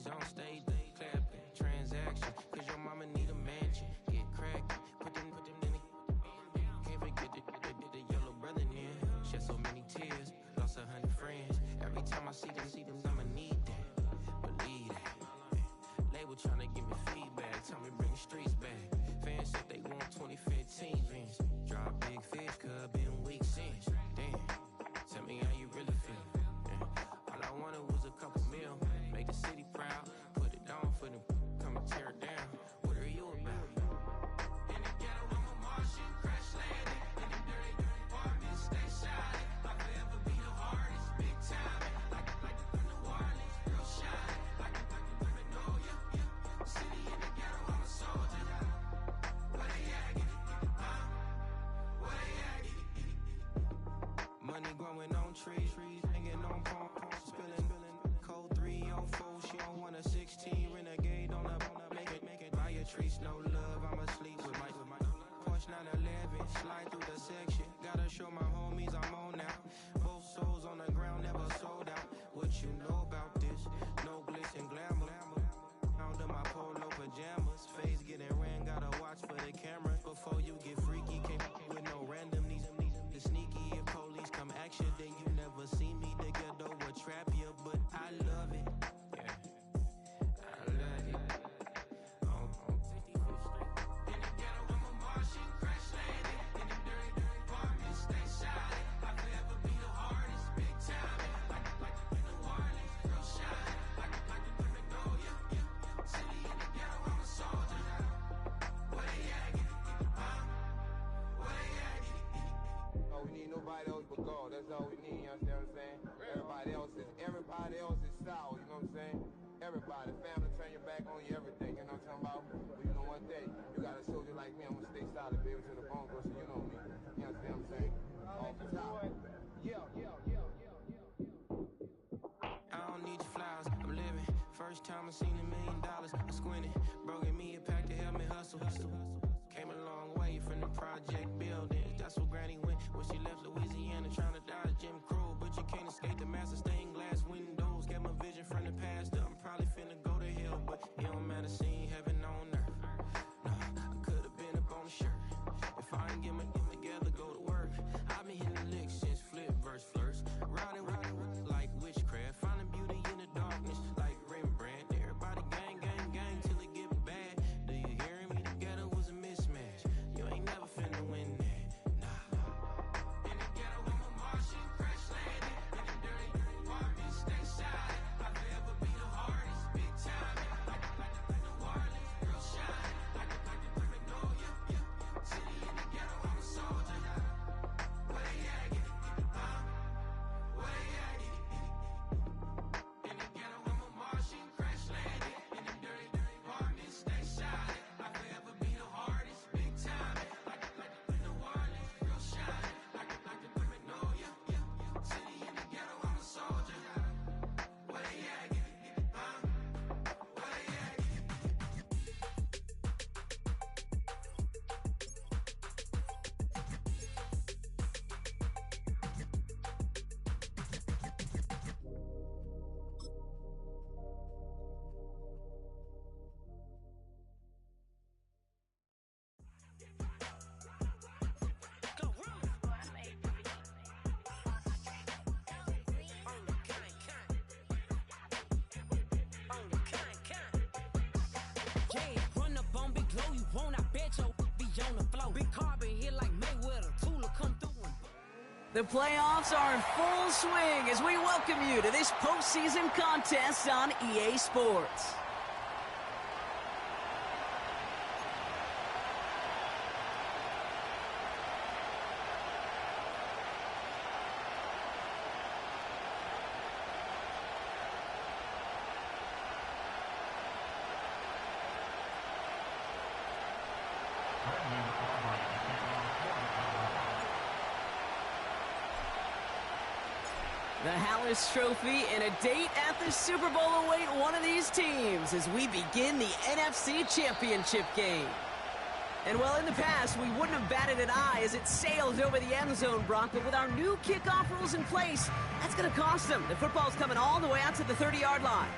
homies on stage, clapping, transaction, cause your mama need a mansion. Get cracked, put them in the... Can't forget the yellow brother near. Shed so many tears, lost 100 friends. Every time I see them, I'ma need that. Believe that. Label tryna give me feedback, tell me bring the streets back. Fans said they want 2015 Vince. Drop big fish, cuz been weak since. Damn, tell me how you really feel. Yeah. All I wanted was a couple mil, make the city proud, put it down for them, come and tear it down. What are you about? In the ghetto, I'm a Martian, crash landing. In the dirty apartments, stay shining. I'll forever be the hardest, big time. Like New Orleans, real shine. Like Magnolia, yeah. City in the ghetto, I'm a soldier. Where they at? Where they at? Money growing on trees, hanging on palm, spilling. Code 304, she don't want a 16. Renegade on up, make it. Buy a trees, no love, I'ma sleep with my Porsche 911, slide through the section. Gotta show my homies I'm on now. Both souls on the ground, never sold out. What you know about this? No glitz and glamour. Under my polo pajamas, face getting ran, gotta watch for the cameras. Before you get freaky, can't with no random. These sneaky, if police come action, then you never see me. The ghetto will trap you, but I love it. Yeah, I love it. On 55th Street. In the ghetto, I'm a Martian, crash landing. In the dirty apartments, stay shining. I'll forever be the hardest, big time. Like New Orleans, real shine. Like Magnolia, yeah. City in the ghetto, I'm a soldier. Where they at? Where they at? Oh, we need nobody else but God. That's all we need, you understand what I'm saying? Everybody else is sour, you know what I'm saying? Everybody, family, turn your back on you, everything, you know what I'm talking about? But you know one thing, you got a soldier like me, I'm gonna stay solid, baby, to the bone, bro, so you know me. You understand what I'm saying? Off the top. Yeah. I don't need your flowers, I'm living. First time I seen $1 million, I squinted. Bro, give me a pack to help me hustle. Came a long way from the project buildings. That's where Granny went when she left Louisiana, trying to dodge Jim Crow. But you can't escape the master stained glass windows. Got my vision from the past. I'm probably finna go to hell, but it don't matter, seeing heaven on earth. No, I could've been up on the shirt. If I ain't get my together, go to work. I've been hitting licks since flip verse flirts. Riding like witchcraft, finding beauty in the darkness like Rembrandt. Everybody gang till it get bad. Do you hear me? The ghetto was a mismatch. You ain't never finna win that. Nah. In the ghetto, I'm a Martian, crash landing. In the dirty apartments, stay shining. I'll forever be the hardest, big time. Like New Orleans, real shine. Like Magnolia, yeah. City in the ghetto, I'm a soldier. Where they at? Where they at? In the ghetto, I'm a Martian, crash landing. In the dirty apartments, stay shining. I'll forever be the hardest, big time. Like New Orleans, real shine. Like Magnolia, yeah. City in the ghetto, I'm a soldier. Where they at? Where they at? Yeah, run up on Big Glow, you won't, I bet you'll be on the floor. Big Carbon here like Mayweather, Tula come through and... The playoffs are in full swing as we welcome you to this postseason contest on EA Sports. The Hallis Trophy and a date at the Super Bowl await one of these teams as we begin the NFC Championship game. And well, in the past, we wouldn't have batted an eye as it sailed over the end zone, Brock, but with our new kickoff rules in place, that's going to cost them. The football's coming all the way out to the 30-yard line.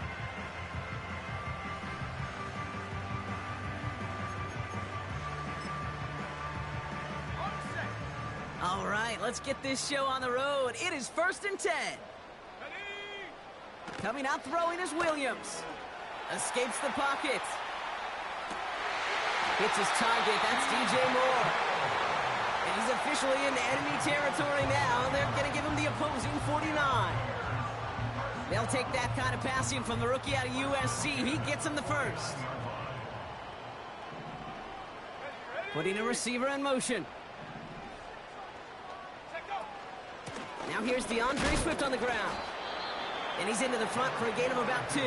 right, let's get this show on the road. It is 1st and 10. Coming out throwing is Williams. Escapes the pocket. Hits his target. That's DJ Moore. And he's officially in enemy territory now. They're going to give him the opposing 49. They'll take that kind of passing from the rookie out of USC. He gets him the first. Putting a receiver in motion. Now here's DeAndre Swift on the ground. And he's into the front for a gain of about 2.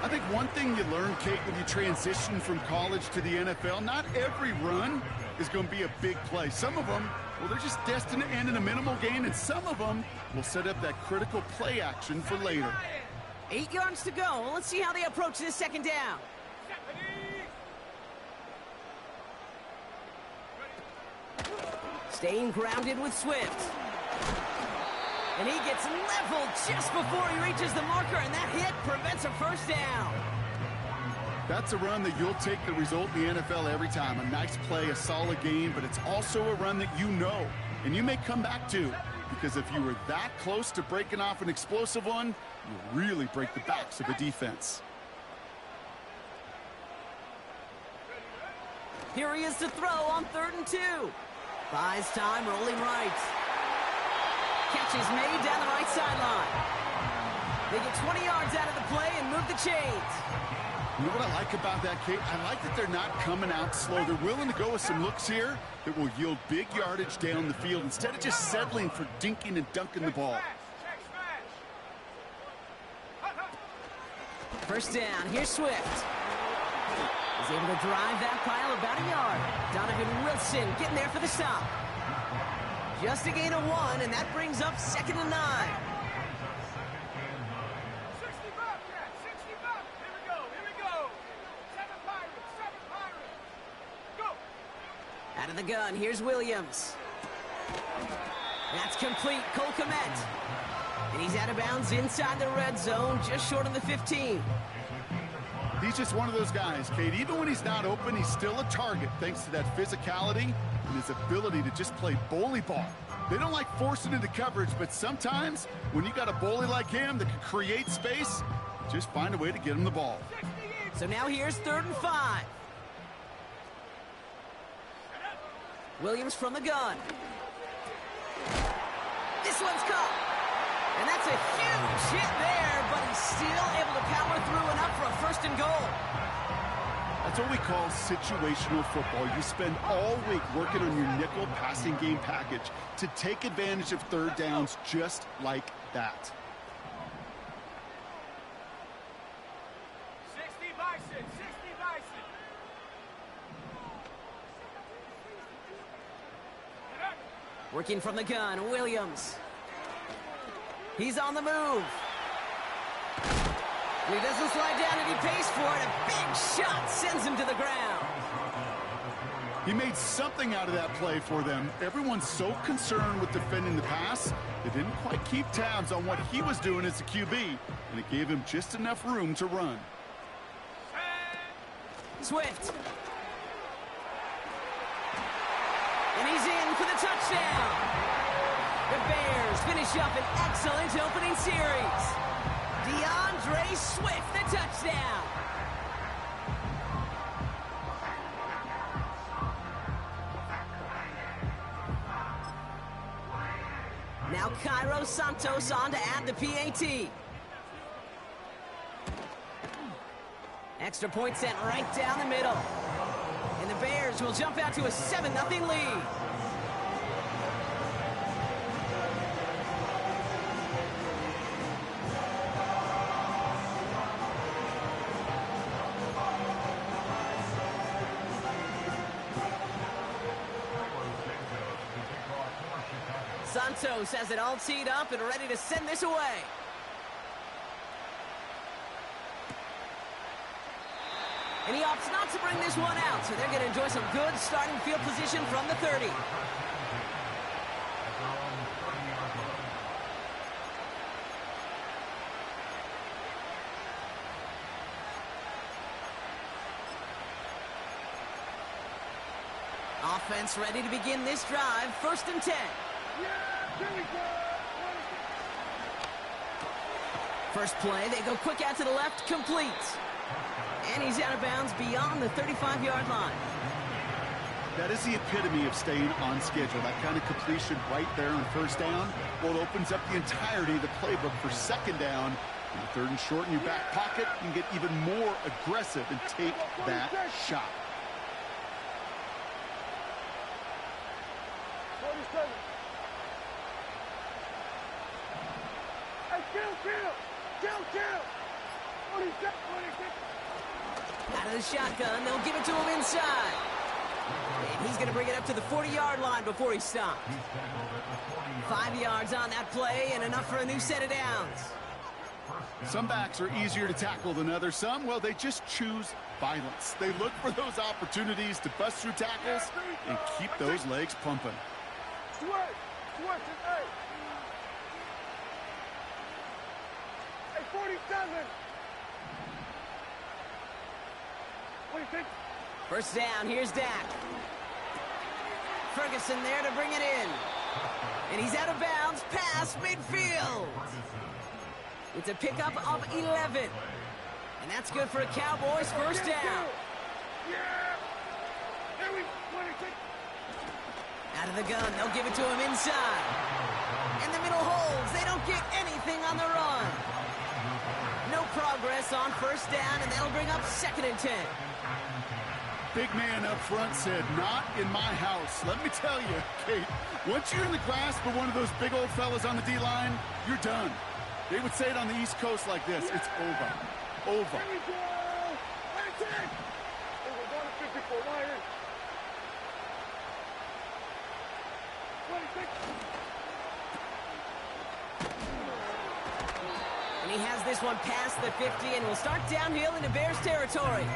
I think one thing you learn, Kate, when you transition from college to the NFL, not every run is going to be a big play. Some of them, well, they're just destined to end in a minimal gain, and some of them will set up that critical play action for later. 8 yards to go. Let's see how they approach this second down. Staying grounded with Swift. And he gets leveled just before he reaches the marker, and that hit prevents a first down. That's a run that you'll take the result in the NFL every time. A nice play, a solid game, but it's also a run that you know, and you may come back to, because if you were that close to breaking off an explosive one, you really break the backs of the defense. Here he is to throw on 3rd and 2. Buys time, rolling right. Catch is made down the right sideline. They get 20 yards out of the play and move the chains. You know what I like about that, Kate? I like that they're not coming out slow. They're willing to go with some looks here that will yield big yardage down the field instead of just settling for dinking and dunking the ball. First down, here's Swift. He's able to drive that pile about a yard. Donovan Wilson getting there for the stop. Just a gain of 1, and that brings up 2nd and 9. 65, yeah, 65. Here we go. 7 Pirates. Go. Out of the gun, here's Williams. That's complete, Cole Kmet. And he's out of bounds inside the red zone, just short of the 15. He's just one of those guys, Kate. Even when he's not open, he's still a target thanks to that physicality and his ability to just play bully ball. They don't like forcing into coverage, but sometimes when you got a bully like him that can create space, just find a way to get him the ball. So now here's 3rd and 5. Williams from the gun. This one's caught. And that's a huge hit there, but he's still able to power through enough for a 1st and goal. That's what we call situational football. You spend all week working on your nickel passing game package to take advantage of 3rd downs just like that. 60 Bison. Working from the gun, Williams. He's on the move. He doesn't slide down and he pays for it. A big shot sends him to the ground. He made something out of that play for them. Everyone's so concerned with defending the pass, they didn't quite keep tabs on what he was doing as a QB, and it gave him just enough room to run. Swift. And he's in for the touchdown. The Bears finish up an excellent opening series. DeAndre Swift, the touchdown. Now Cairo Santos on to add the PAT. Extra point sent right down the middle. And the Bears will jump out to a 7-0 lead. Santos has it all teed up and ready to send this away. And he opts not to bring this one out, so they're going to enjoy some good starting field position from the 30. offense ready to begin this drive. 1st and 10. First play, they go quick out to the left, complete. And he's out of bounds beyond the 35-yard line. That is the epitome of staying on schedule. That kind of completion right there on 1st down. Well, it opens up the entirety of the playbook for 2nd down. And 3rd and short in your back pocket, you can get even more aggressive and take that shot. 47. Hey, kill. 46. Out of the shotgun, they'll give it to him inside. And he's going to bring it up to the 40-yard line before he stopped. 5 yards on that play and enough for a new set of downs. Some backs are easier to tackle than others. Some, well, they just choose violence. They look for those opportunities to bust through tackles and keep those legs pumping. Switch and hey. Hey, 47. 26. 1st down, here's Dak. Ferguson there to bring it in. And he's out of bounds, past midfield. It's a pickup of 11. And that's good for a Cowboys 1st down. Yeah. Here we 26. Out of the gun, they'll give it to him inside. And the middle holds. They don't get anything on the run. No progress on 1st down, and that'll bring up 2nd and 10. Big man up front said, not in my house. Let me tell you, Kate, once you're in the grasp of one of those big old fellas on the D-line, you're done. They would say it on the East Coast like this. It's over. Over. Here we go. 26. Hey, we're going to 54. Ryan. 26. And he has this one past the 50 and will start downhill into Bears territory.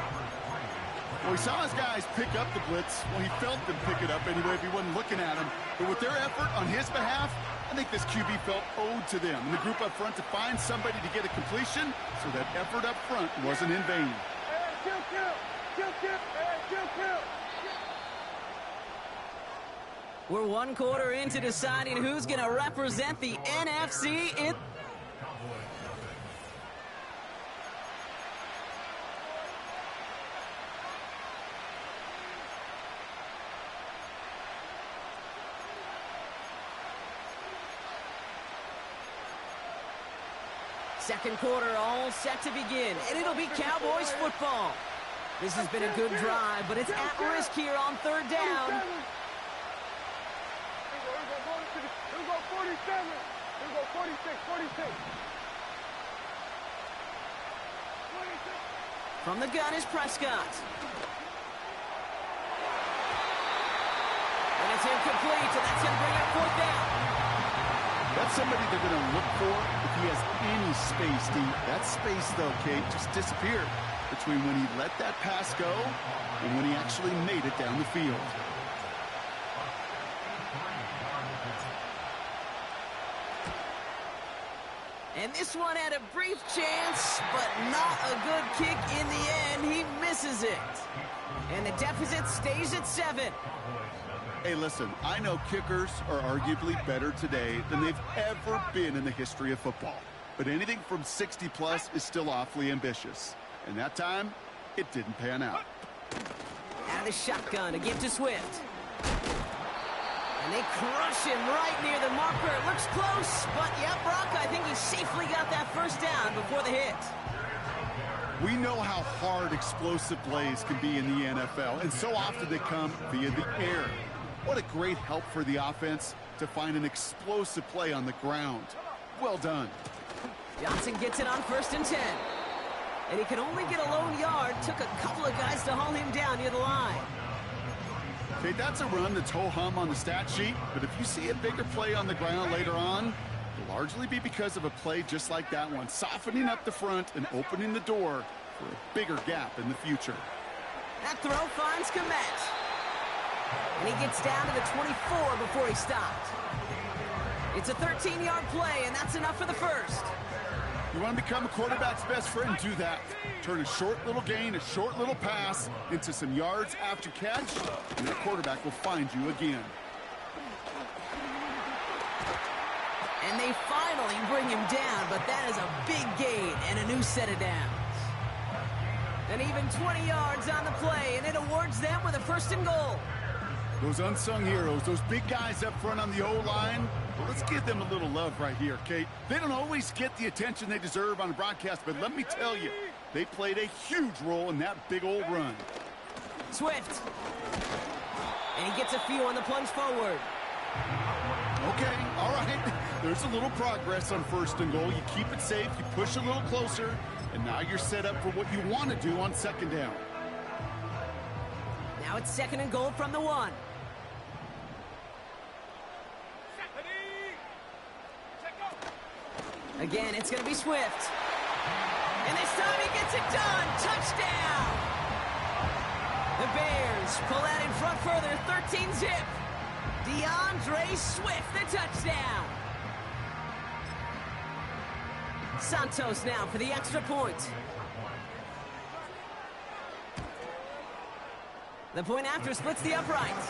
Well, he saw his guys pick up the blitz. Well, he felt them pick it up anyway if he wasn't looking at him. But with their effort on his behalf, I think this QB felt owed to them. And the group up front to find somebody to get a completion, so that effort up front wasn't in vain. Hey, kill. Hey, kill. We're 1 quarter into deciding who's going to represent the NFC in... Second quarter all set to begin, and it'll be Cowboys football. This has been a good drive, but it's at risk here on 3rd down. Here we go 47. Here we go 46. 26. From the gun is Prescott. And it's incomplete, so that's going to bring up 4th down. That's somebody they're going to look for if he has any space deep. That space, though, Kate, just disappeared between when he let that pass go and when he actually made it down the field. And this one had a brief chance, but not a good kick in the end. He misses it. And the deficit stays at 7. Hey, listen, I know kickers are arguably better today than they've ever been in the history of football. But anything from 60-plus is still awfully ambitious. And that time, it didn't pan out. Out of the shotgun to give to Swift. And they crush him right near the marker. It looks close, but yeah, Brock, I think he safely got that 1st down before the hit. We know how hard explosive plays can be in the NFL, and so often they come via the air. What a great help for the offense to find an explosive play on the ground. Well done. Johnson gets it on 1st and 10. And he can only get a lone yard. Took a couple of guys to haul him down near the line. Okay, that's a run that's ho-hum on the stat sheet, but if you see a bigger play on the ground later on, it'll largely be because of a play just like that one, softening up the front and opening the door for a bigger gap in the future. That throw finds Komet. And he gets down to the 24 before he stopped. It's a 13-yard play, and that's enough for the 1st. You want to become a quarterback's best friend, do that. Turn a short little gain, a short little pass into some yards after catch, and the quarterback will find you again. And they finally bring him down, but that is a big gain and a new set of downs. And even 20 yards on the play, and it awards them with a 1st and goal. Those unsung heroes, those big guys up front on the O-line, well, let's give them a little love right here, Kate. They don't always get the attention they deserve on the broadcast, but let me tell you, they played a huge role in that big old run. Swift. And he gets a few on the plunge forward. Okay, all right. There's a little progress on 1st and goal. You keep it safe, you push a little closer, and now you're set up for what you want to do on 2nd down. Now it's 2nd and goal from the 1. Again, it's going to be Swift. And this time he gets it done. Touchdown! The Bears pull out in front further, 13-zip. DeAndre Swift, the touchdown. Santos now for the extra point. The point after splits the uprights.